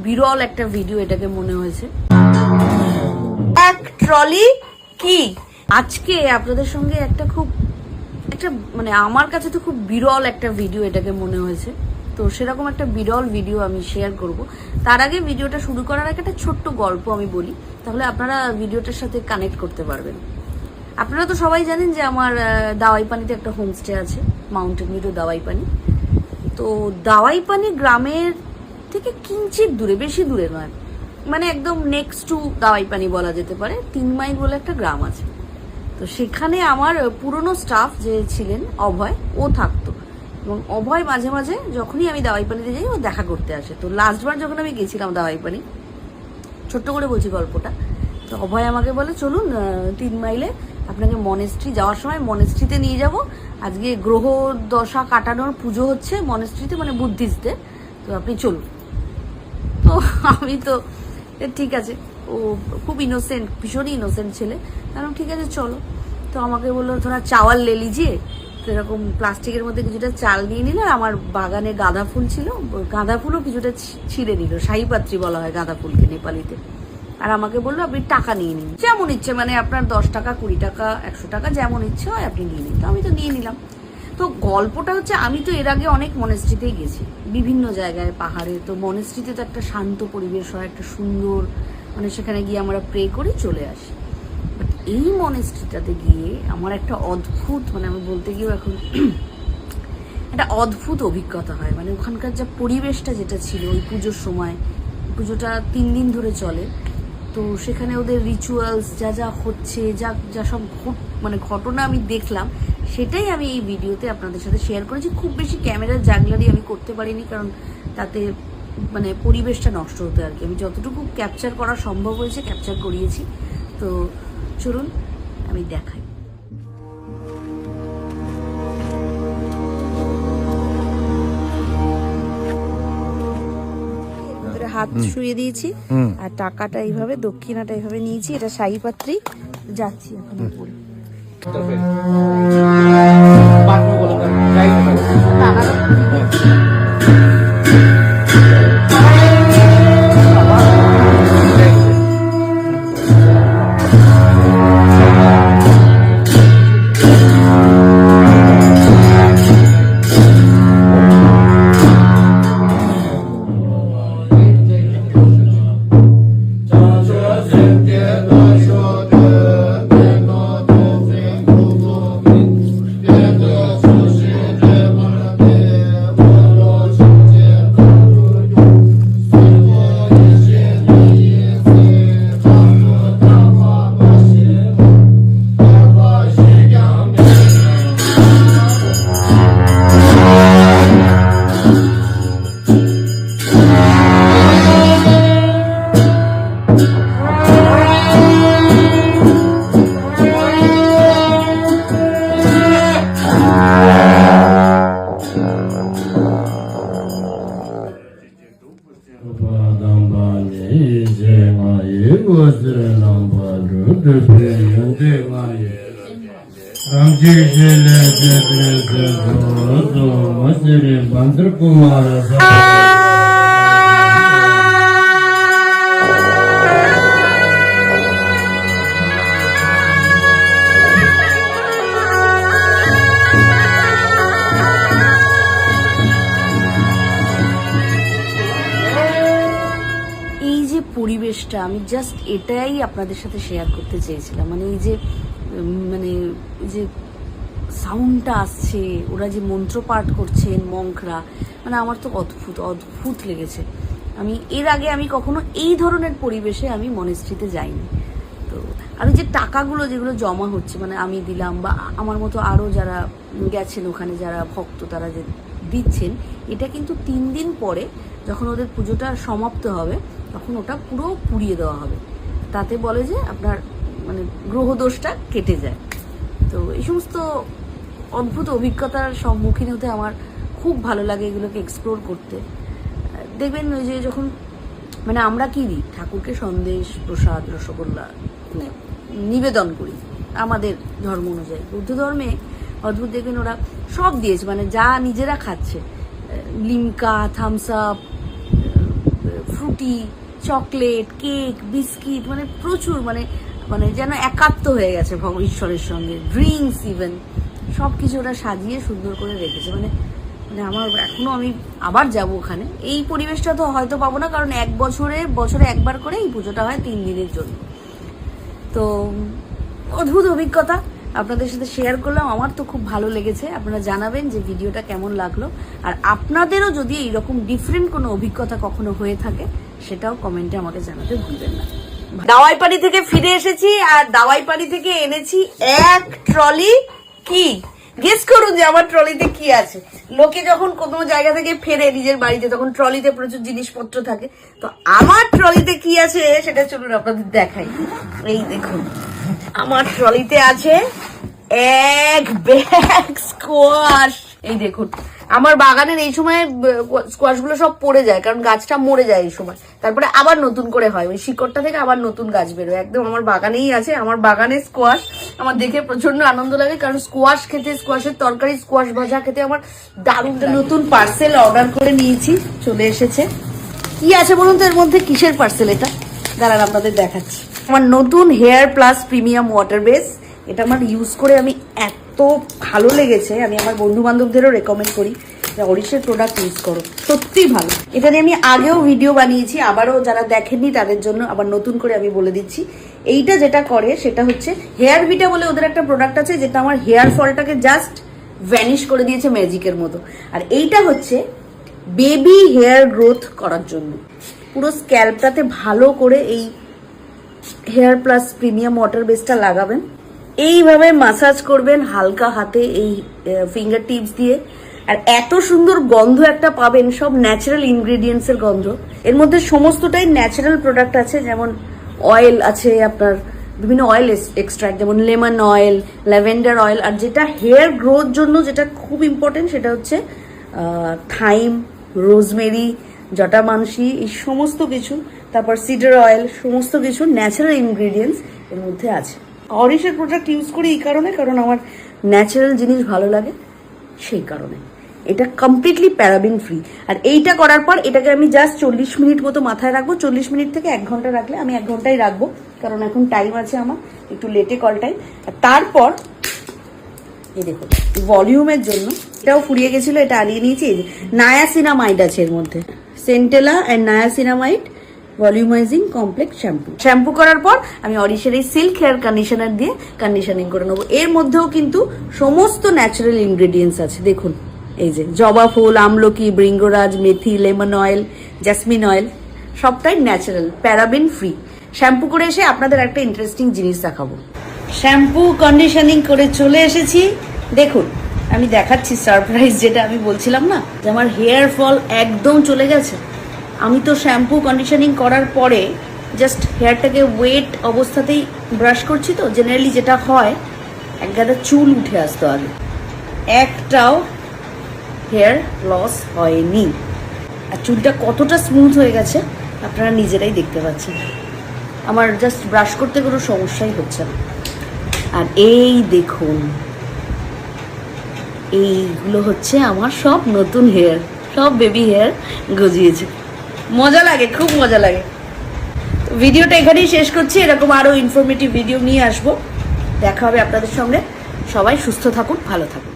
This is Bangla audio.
বিরল একটা ভিডিও এটাকে মনে হয়েছে। এক ট্রলি কি আজকে আপনাদের সঙ্গে একটা মানে আমার কাছে তো খুব বিরল একটা ভিডিও এটাকে মনে হয়েছে, তো সেরকম একটা বিরল ভিডিও আমি শেয়ার করব। তার আগে ভিডিওটা শুরু করার আগে একটা ছোট্ট গল্প আমি বলি, তাহলে আপনারা ভিডিওটার সাথে কানেক্ট করতে পারবেন। আপনারা তো সবাই জানেন যে আমার দাওয়াইপানিতে একটা হোমস্টে আছে, মাউন্টেন ভিউ দাওয়াইপানি। তো দাওয়াইপানি গ্রামের থেকে কিঞ্চিত দূরে, বেশি দূরে নয়, মানে একদম নেক্সট টু দাওয়াইপানি বলা যেতে পারে। 3 মাইল বলে একটা গ্রাম আছে। তো সেখানে আমার পুরনো স্টাফ যে ছিলেন অভয়, ও থাকতো, এবং অভয় মাঝে মাঝে যখনই আমি দাওয়াইপানিতে যাই ও দেখা করতে আসে। তো লাস্টবার যখন আমি গেছিলাম দাওয়াইপানি, ছোট্ট করে বলছি গল্পটা, তো অভয় আমাকে বলে চলুন 3 মাইলে আপনাকে মনেস্ট্রি, যাওয়ার সময় মনেস্ট্রিতে নিয়ে যাব, আজকে গ্রহ দশা কাটানোর পুজো হচ্ছে মনেস্ট্রিতে, মানে বুদ্ধিস্টদের, তো আপনি চলুন। তো আমি তো ঠিক আছে, ও খুব ইনোসেন্ট, ভীষণই ইনোসেন্ট ছেলে, কারণ ঠিক আছে চলো। তো আমাকে বললো তোরা চাওয়াল লে লিজিয়ে, তো এরকম প্লাস্টিকের মধ্যে কিছুটা চাল নিয়ে নিল। আমার বাগানে গাঁদা ফুল ছিল, গাঁদা ফুলও কিছুটা ছিঁড়ে নিল, শাহীপাত্রী বলা হয় গাঁদা ফুলকে নেপালিতে। আর আমাকে বললো আপনি টাকা নিয়ে নিন, যেমন ইচ্ছে, মানে আপনার 10 টাকা 20 টাকা 100 টাকা যেমন ইচ্ছে হয় আপনি নিয়ে নিন। তো আমি তো নিয়ে নিলাম। তো গল্পটা হচ্ছে, আমি তো এর আগে অনেক মনেস্ট্রিতেই গেছি, বিভিন্ন জায়গায় পাহাড়ে। তো মনেস্ট্রিতে তো একটা শান্ত পরিবেশ হয়, একটা সুন্দর, মানে সেখানে গিয়ে আমরা প্রে করি চলে আসি। বাট এই মনেস্ট্রিটাতে গিয়ে আমার একটা অদ্ভুত, মানে আমি বলতে গিয়েও এখন একটা অদ্ভুত অভিজ্ঞতা হয়। মানে ওখানকার যা পরিবেশটা যেটা ছিল ওই পুজোর সময়, পুজোটা 3 দিন ধরে চলে। তো সেখানে ওদের রিচুয়ালস যা যা হচ্ছে, যা যা সব মানে ঘটনা আমি দেখলাম, সেটাই আমি এই ভিডিওতে আপনাদের সাথে শেয়ার করেছি। খুব বেশি ক্যামেরার জাগলারি আমি করতে পারিনি, কারণ তাতে মানে পরিবেশটা নষ্ট হতো আর কি। আমি যতটুকু ক্যাপচার করা সম্ভব হয়েছে ক্যাপচার করিয়েছি। তো চলুন আমি দেখাই। হাত শুয়ে দিয়েছি, আর টাকাটা এইভাবে, দক্ষিণাটা এইভাবে নিয়েছি। এটা শাহীপাত্রী, যাচ্ছি এখন উপরে। পরিবেশটা আমি জাস্ট এটাই আপনাদের সাথে শেয়ার করতে চেয়েছিলাম। মানে এই যে সাউন্ডটা আসছে, ওরা যে মন্ত্র পাঠ করছেন মঙ্করা, মানে আমার তো অদ্ভুত লেগেছে। আমি এর আগে আমি কখনো এই ধরনের পরিবেশে আমি মনেস্ট্রিতে যাইনি। তো আর যে টাকাগুলো যেগুলো জমা হচ্ছে, মানে আমি দিলাম বা আমার মতো আরও যারা গেছেন ওখানে যারা ভক্ত তারা যে দিচ্ছেন, এটা কিন্তু 3 দিন পরে যখন ওদের পুজোটা সমাপ্ত হবে তখন ওটা পুরো পুড়িয়ে দেওয়া হবে। তাতে বলে যে আপনার মানে গ্রহদোষটা কেটে যায়। তো এই সমস্ত অদ্ভুত অভিজ্ঞতার সম্মুখীন হতে আমার খুব ভালো লাগে, এগুলোকে এক্সপ্লোর করতে। দেখবেন ওই যে যখন মানে আমরা কি দিই ঠাকুরকে, সন্দেশ, প্রসাদ, রসগোল্লা মানে নিবেদন করি আমাদের ধর্ম অনুযায়ী। বৌদ্ধ ধর্মে অদ্ভুত দেখবেন ওরা সব দিয়েছে, মানে যা নিজেরা খাচ্ছে, Limca, Thums Up, Frooti, chocolate, cake, biscuit, মানে প্রচুর, মানে মানে যেন একাত্ম হয়ে গেছে ঈশ্বরের সঙ্গে। ড্রিঙ্কস ইভেন সব কিছু ওরা সাজিয়ে সুন্দর করে রেখেছে। মানে মানে আমার এখনো, আমি আবার যাব ওখানে। এই পরিবেশটা তো হয়তো পাবো না, কারণ বছরে একবার করে এই পুজোটা হয় 3 দিনের জন্য। তো অদ্ভুত অভিজ্ঞতা আপনাদের সাথে শেয়ার করলাম। আমার তো খুব ভালো লেগেছে। আপনারা জানাবেন যে ভিডিওটা কেমন লাগলো, আর আপনাদেরও যদি এইরকম ডিফারেন্ট কোনো অভিজ্ঞতা কখনো হয়ে থাকে সেটাও কমেন্টে আমাকে জানাতে ভুলবেন না। দাওয়াইপাড়ি থেকে ফিরে এসেছি, আর দাওয়াইপাড়ি থেকে এনেছি এক ট্রলি। কি গেস করুন যে আমার ট্রলিতে কি আছে? লোকে যখন কোনো জায়গা থেকে ফেরে নিজের বাড়িতে, তখন ট্রলিতে প্রচুর জিনিসপত্র থাকে। তো আমার ট্রলিতে কি আছে সেটা চলুন আপনাদের দেখাই। এই দেখুন, আমার ট্রলিতে আছে এক ব্যাগ স্কোয়াশ। এই দেখুন, আমার বাগানের এই সময় স্কোয়াশ গুলো সব পড়ে যায়, কারণ গাছটা মরে যায় এই সময়। তারপরে আবার নতুন করে হয়, ওই শিকড়টা থেকে আবার নতুন গাছ বেরোয়। একদম আমার বাগানেই আছে, আমার বাগানের স্কোয়াশ। আমার দেখে প্রচন্ড আনন্দ লাগে, কারণ স্কোয়াশ খেতে, স্কোয়াশের তরকারি, স্কোয়াশ ভাজা খেতে আমার দারুণ। নতুন পার্সেল অর্ডার করে নিয়েছি, চলে এসেছে। কি আছে বলুন তো এর মধ্যে? কিসের পার্সেল এটা? দাঁড়ান আপনাদের দেখাচ্ছি। আমার নতুন hair plus premium water base. এটা আমার ইউজ করে আমি এত ভালো লেগেছে, আমি আমার বন্ধু বান্ধবদেরও রেকমেন্ড করি যে অরিশের প্রোডাক্ট ইউজ করো, সত্যিই ভালো। এটা নিয়ে আমি আগেও ভিডিও বানিয়েছি, আবারও যারা দেখেননি তাদের জন্য আবার নতুন করে আমি বলে দিচ্ছি। এইটা যেটা করে সেটা হচ্ছে হেয়ার ভিটা বলে ওদের একটা প্রোডাক্ট আছে, যেটা আমার হেয়ার ফলটাকে জাস্ট ভ্যানিশ করে দিয়েছে ম্যাজিকের মতো। আর এইটা হচ্ছে বেবি হেয়ার গ্রোথ করার জন্য। পুরো স্ক্যাল্পটাতে ভালো করে এই হেয়ার প্লাস প্রিমিয়াম ওয়াটার বেসটা লাগাবেন, এইভাবে মাসাজ করবেন হালকা হাতে এই ফিঙ্গার টিপস দিয়ে। আর এত সুন্দর গন্ধ একটা পাবেন, সব ন্যাচারাল ইনগ্রেডিয়েন্টস এর গন্ধ। এর মধ্যে সমস্তটাই ন্যাচারাল প্রোডাক্ট আছে, যেমন অয়েল আছে, আপনার বিভিন্ন অয়েল এক্সট্রাক্ট, যেমন লেমন অয়েল, ল্যাভেন্ডার অয়েল। আর যেটা হেয়ার গ্রোথ জন্য যেটা খুব ইম্পর্টেন্ট সেটা হচ্ছে থাইম, রোজমেরি, জটামানসি, এই সমস্ত কিছু। তারপর সিডার অয়েল, সমস্ত কিছু ন্যাচারাল ইনগ্রেডিয়েন্টস এর মধ্যে আছে। অরিশের প্রোডাক্ট ইউজ করি এই কারণে, কারণ আমার ন্যাচারাল জিনিস ভালো লাগে, সেই কারণে। এটা কমপ্লিটলি প্যারাবিন ফ্রি। আর এইটা করার পর এটাকে আমি জাস্ট 40 মিনিট মতো মাথায় রাখবো। 40 মিনিট থেকে 1 ঘন্টা রাখলে, আমি 1 ঘন্টাই রাখবো, কারণ এখন টাইম আছে আমার, একটু লেটে কল টাইম। আর তারপর এই দেখুন, ভলিউমের জন্য এটাও ফুরিয়ে গেছিল, এটা আনিয়ে নিয়েছি। এই যে নায়াসিনামাইড আছে এর মধ্যে, centella and niacinamide volumizing complex shampoo. Shampoo করার পর আমি অরিশের এই সিল্ক হেয়ার কন্ডিশনার দিয়ে কন্ডিশনিং করে নেবো। এর মধ্যেও কিন্তু সমস্ত ন্যাচারাল ইনগ্রেডিয়েন্টস আছে। দেখুন, এই যে জবা ফুল, আমলকি, বৃঙ্গরাজ, মেথি, লেমন অয়েল, জ্যাসমিন অয়েল, সবটাই ন্যাচারাল, প্যারাবিন ফ্রি। শ্যাম্পু করে এসে আপনাদের একটা ইন্টারেস্টিং জিনিস দেখাবো। শ্যাম্পু কন্ডিশনিং করে চলে এসেছি। দেখুন, আমি দেখাচ্ছি সারপ্রাইজ, যেটা আমি বলছিলাম না যে আমার হেয়ার ফল একদম চলে গেছে। আমি তো শ্যাম্পু কন্ডিশনিং করার পরে জাস্ট হেয়ারটাকে ওয়েট অবস্থাতেই ব্রাশ করছি, তো জেনারেলি যেটা হয় এক গাদা চুল উঠে আসতো আগে, একটাও হেয়ার লস হয়নি। আর চুলটা কতটা স্মুথ হয়ে গেছে আপনারা নিজেরাই দেখতে পাচ্ছেন। আমার জাস্ট ব্রাশ করতে কোনো সমস্যাই হচ্ছে না। আর এই দেখুন, এইগুলো হচ্ছে আমার সব নতুন হেয়ার, সব বেবি হেয়ার গজিয়েছে। মজা লাগে, খুব মজা লাগে। ভিডিওটা এখানেই শেষ করছি। এরকম আরো ইনফরমেটিভ ভিডিও নিয়ে আসবো, দেখা হবে আপনাদের সঙ্গে। সবাই সুস্থ থাকুন, ভালো থাকুন।